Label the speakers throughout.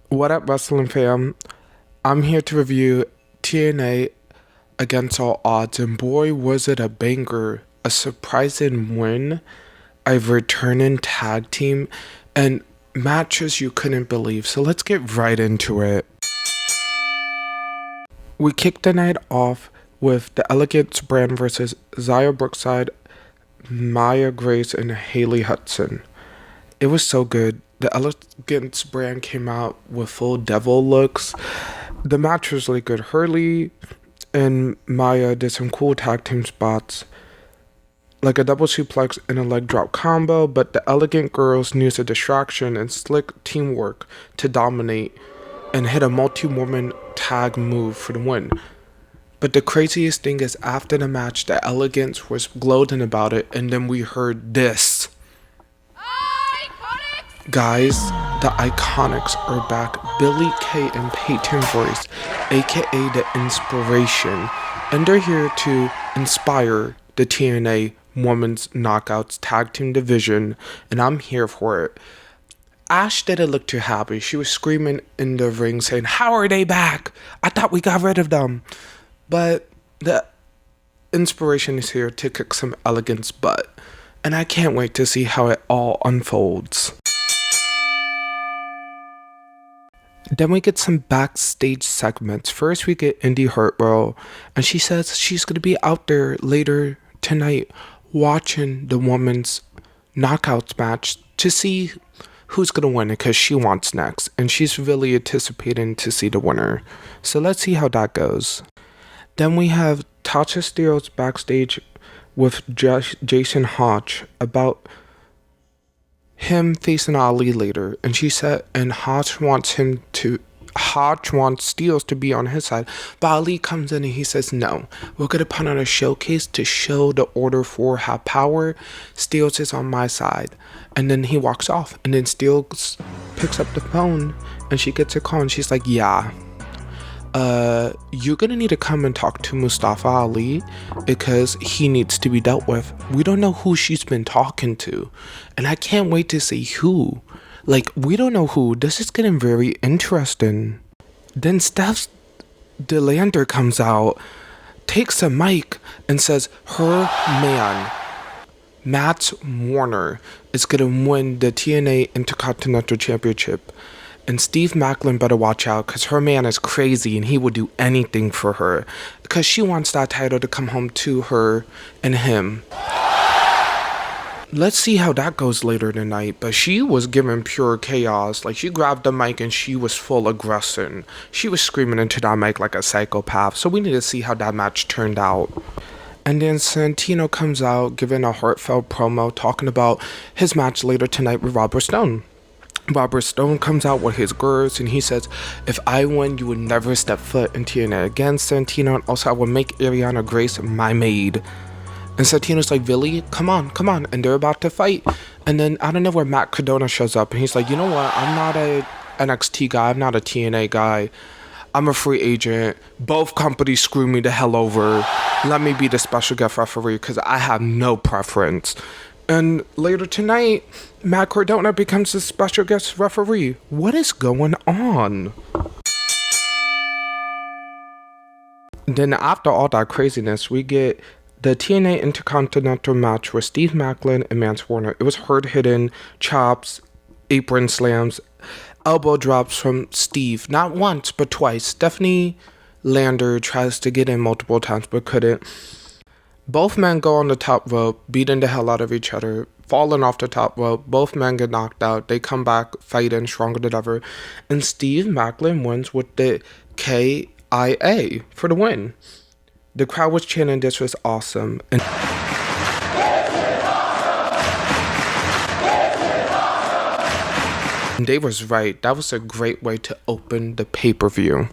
Speaker 1: What up, wrestling fam? I'm here to review TNA Against All Odds, and boy, was it a banger. A surprising win, a returning tag team, and matches you couldn't believe. So let's get right into it. We kicked the night off with the Elegance brand versus Xia Brookside, Maya Grace, and Haley Hudson. It was so good. The Elegance brand came out with full devil looks. The match was really good. Hurley and Maya did some cool tag team spots, like a double suplex and a leg drop combo, but the Elegant girls used a distraction and slick teamwork to dominate and hit a multi-woman tag move for the win. But the craziest thing is, after the match, the Elegance was gloating about it, and then we heard this. Guys, the Iconics are back. Billy Kay and Peyton Royce, aka the IInspiration, and they're here to inspire the TNA Women's Knockouts Tag Team Division, and I'm here for it. Ash didn't look too happy. She was screaming in the ring saying, "How are they back? I thought we got rid of them." But the IInspiration is here to kick some Elegance butt, and I can't wait to see how it all unfolds. Then we get some backstage segments. First, we get Indi Hartwell, and she says she's going to be out there later tonight watching the women's knockouts match to see who's going to win it, because she wants next, and she's really anticipating to see the winner. So let's see how that goes. Then we have Tasha Steelz backstage with Jason Hodge about him facing Ali later, and she said, and Hodge wants Steelz to be on his side, but Ali comes in and he says, "No, we're gonna put on a showcase to show the Order 4 have power. Steelz is on my side." And then he walks off, and then Steelz picks up the phone and she gets a call, and she's like, "Yeah, you're gonna need to come and talk to Mustafa Ali because he needs to be dealt with." We don't know who she's been talking to, and I can't wait to see who. Like, we don't know who. This is getting very interesting. Then Steph DeLander comes out, takes a mic, and says her man, Mance Warner, is gonna win the TNA Intercontinental Championship. And Steve Maclin better watch out, because her man is crazy and he will do anything for her, because she wants that title to come home to her and him. Let's see how that goes later tonight. But she was giving pure chaos. Like, she grabbed the mic and she was full aggression. She was screaming into that mic like a psychopath. So we need to see how that match turned out. And then Santino comes out giving a heartfelt promo talking about his match later tonight with Robert Stone. Robert Stone comes out with his girls, and he says, "If I win, you would never step foot in TNA again, Santino, and also I will make Ariana Grace my maid." And Santino's like, "Really? Come on." And they're about to fight. And then out of nowhere, Matt Cardona shows up, and he's like, "You know what? I'm not a NXT guy. I'm not a TNA guy. I'm a free agent. Both companies screw me the hell over. Let me be the special guest referee because I have no preference." And later tonight, Matt Cardona becomes the special guest referee. What is going on? Then after all that craziness, we get the TNA Intercontinental match with Steve Maclin and Mance Warner. It was hard hitting, chops, apron slams, elbow drops from Steve. Not once, but twice. Stephanie Lander tries to get in multiple times, but couldn't. Both men go on the top rope, beating the hell out of each other, falling off the top rope. Both men get knocked out. They come back fighting, stronger than ever. And Steve Maclin wins with the KIA for the win. The crowd was chanting, "This was awesome." And they was right. That was a great way to open the pay-per-view.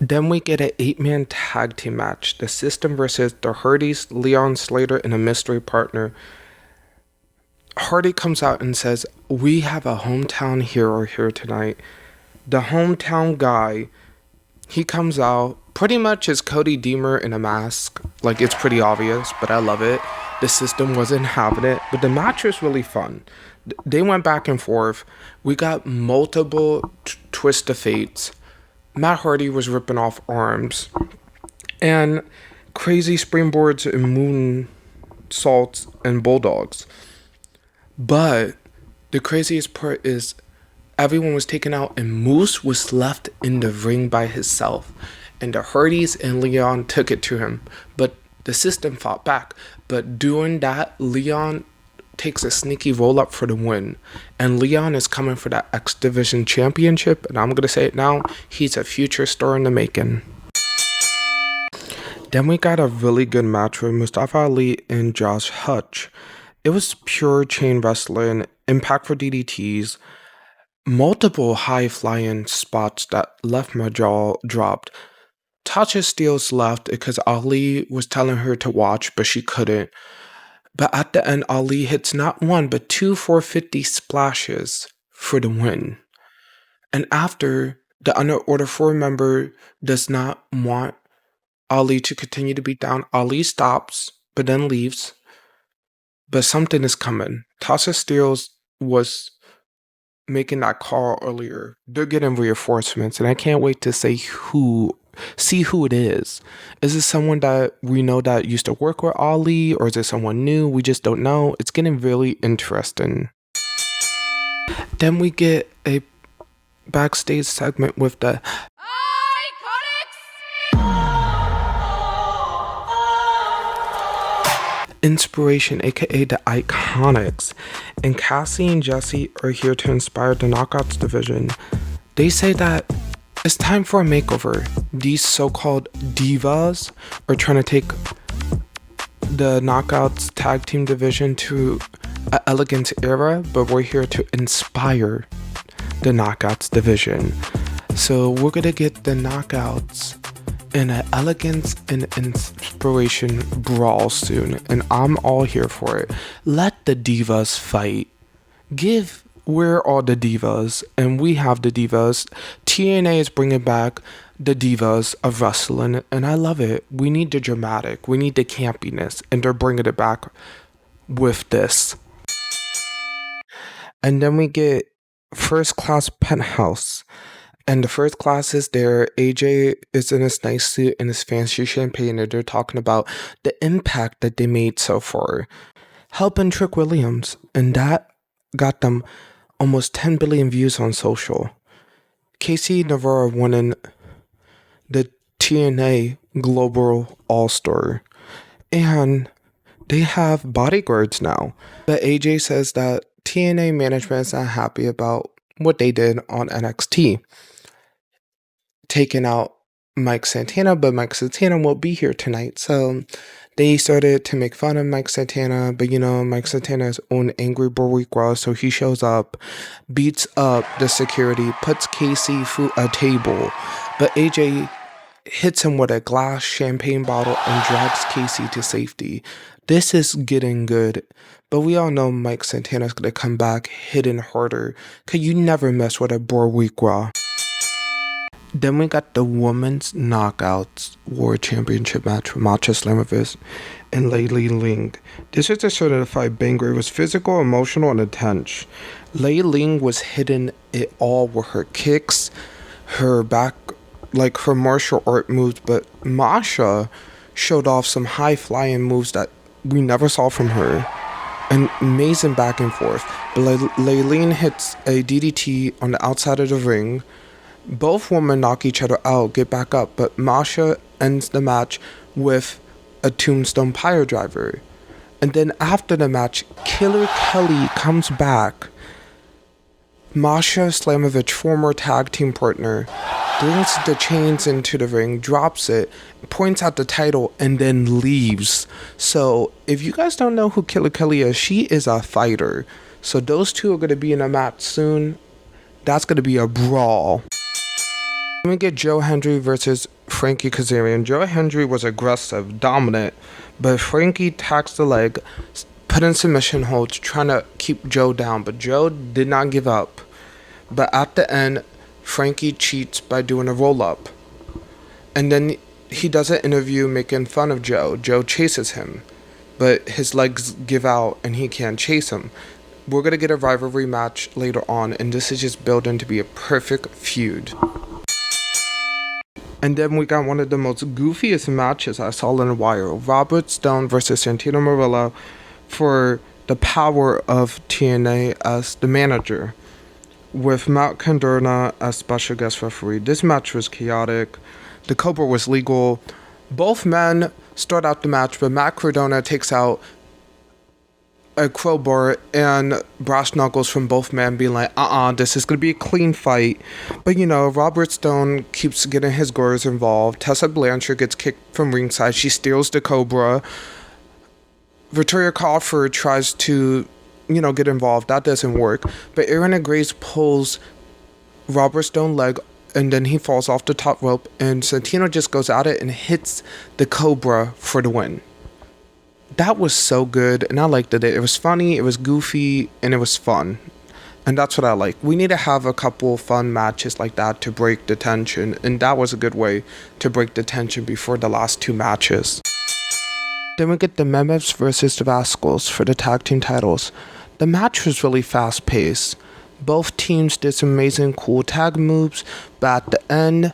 Speaker 1: Then we get an 8-man tag team match. The System versus the Hardys, Leon Slater, and a mystery partner. Hardy comes out and says, "We have a hometown hero here tonight." The hometown guy, he comes out, pretty much is Cody Deemer in a mask. Like, it's pretty obvious, but I love it. The system wasn't having it, but the match was really fun. They went back and forth. We got multiple twist of fates. Matt Hardy was ripping off arms. And crazy springboards and moonsaults and bulldogs. But the craziest part is everyone was taken out and Moose was left in the ring by himself. And the Hardys and Leon took it to him. But the system fought back. But doing that, Leon takes a sneaky roll up for the win. And Leon is coming for that X Division Championship. And I'm going to say it now. He's a future star in the making. Then we got a really good match with Mustafa Ali and Josh Hutch. It was pure chain wrestling, impact for DDTs, multiple high-flying spots that left my jaw dropped. Tasha Steelz left because Ali was telling her to watch, but she couldn't. But at the end, Ali hits not one, but two 450 splashes for the win. And after, the Under Order 4 member does not want Ali to continue to beat down. Ali stops, but then leaves. But something is coming. Tasha Steelz was making that call earlier. They're getting reinforcements, and I can't wait to see who it is. Is it someone that we know that used to work with Ali, or is it someone new? We just don't know. It's getting really interesting. Then we get a backstage segment with the IInspiration, aka the Iconics, and Cassie and Jesse are here to inspire the Knockouts division. They say that it's time for a makeover. These so-called divas are trying to take the Knockouts tag team division to an Elegance era, but we're here to inspire the Knockouts division. So we're gonna get the Knockouts in an Elegance and Inspiration brawl soon, and I'm all here for it. Let the divas fight. We're all the divas, and we have the divas. TNA is bringing back the divas of wrestling, and I love it. We need the dramatic, we need the campiness, and they're bringing it back with this. And then we get First Class Penthouse. And the First Class is there. AJ is in his nice suit and his fancy champagne, and they're talking about the impact that they made so far. Helping Trick Williams, and that got them almost 10 billion views on social. Casey Navarro winning the TNA Global All-Star. And they have bodyguards now. But AJ says that TNA management is not happy about what they did on NXT. Taking out Mike Santana, but Mike Santana won't be here tonight. So they started to make fun of Mike Santana, but Mike Santana's own angry Boricua, so he shows up, beats up the security, puts Casey through a table, but AJ hits him with a glass champagne bottle and drags Casey to safety. This is getting good, but we all know Mike Santana's gonna come back hitting harder, cause you never mess with a Boricua. Then we got the Women's Knockouts World Championship match with Masha, Slamovich, and Yǐng. This is a certified banger. It was physical, emotional, and intense. Yǐng was hitting it all with her kicks, her back, like her martial art moves, but Masha showed off some high-flying moves that we never saw from her. An amazing back and forth. But Yǐng hits a DDT on the outside of the ring. Both women knock each other out, get back up, but Masha ends the match with a tombstone pile driver. And then after the match, Killer Kelly comes back. Masha Slamovich, former tag team partner, brings the chains into the ring, drops it, points out the title, and then leaves. So if you guys don't know who Killer Kelly is, she is a fighter. So those two are going to be in a match soon. That's going to be a brawl. We get Joe Hendry versus Frankie Kazarian. Joe Hendry was aggressive, dominant, but Frankie taxed the leg, put in submission holds, trying to keep Joe down, but Joe did not give up. But at the end, Frankie cheats by doing a roll-up. And then he does an interview making fun of Joe. Joe chases him. but his legs give out and he can't chase him. We're going to get a rivalry match later on, and this is just building to be a perfect feud. And then we got one of the most goofiest matches I saw in a while. Robert Stone versus Santino Marella for the power of TNA as the manager, with Matt Cardona as special guest referee. This match was chaotic. The Cobra was legal. Both men start out the match, but Matt Cardona takes out a crowbar and brass knuckles from both men, being like, this is going to be a clean fight. But, Robert Stone keeps getting his girls involved. Tessa Blanchard gets kicked from ringside. She steals the Cobra. Victoria Crawford tries to, get involved. That doesn't work. But Aaron Grace pulls Robert Stone's leg, and then he falls off the top rope, and Santino just goes at it and hits the Cobra for the win. That was so good, and I liked it. It was funny, it was goofy, and it was fun. And that's what I like. We need to have a couple fun matches like that to break the tension, and that was a good way to break the tension before the last two matches. Then we get the Nemeths versus the Rascalz for the tag team titles. The match was really fast-paced. Both teams did some amazing cool tag moves, but at the end,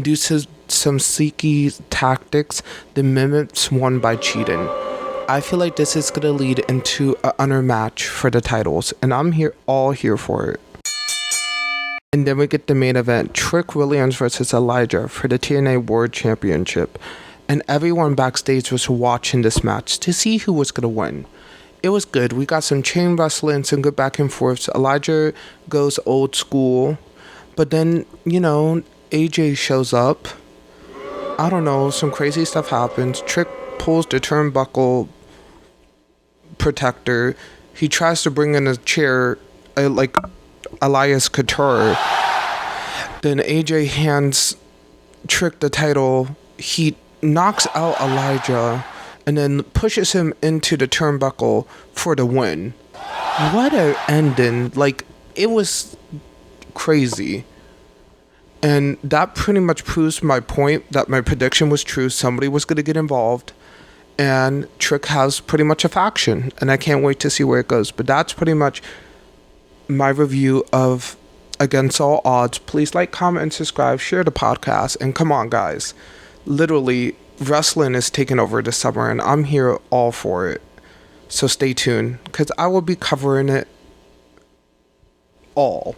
Speaker 1: due to some sneaky tactics, the Nemeths won by cheating. I feel like this is going to lead into an honor match for the titles, and I'm all here for it. And then we get the main event, Trick Williams versus Elijah for the TNA World Championship. And everyone backstage was watching this match to see who was going to win. It was good. We got some chain wrestling, some good back and forths. Elijah goes old school, but then, AJ shows up. I don't know, some crazy stuff happens. Trick pulls the turnbuckle protector. He tries to bring in a chair like Elias Couture. Then AJ hands Trick the title. He knocks out Elijah and then pushes him into the turnbuckle for the win. What an ending. It was crazy. And that pretty much proves my point that my prediction was true. Somebody was going to get involved. And Trick has pretty much a faction, and I can't wait to see where it goes. But that's pretty much my review of Against All Odds. Please like, comment, and subscribe. Share the podcast. And come on, guys. Literally, wrestling is taking over this summer, and I'm here all for it. So stay tuned, because I will be covering it all.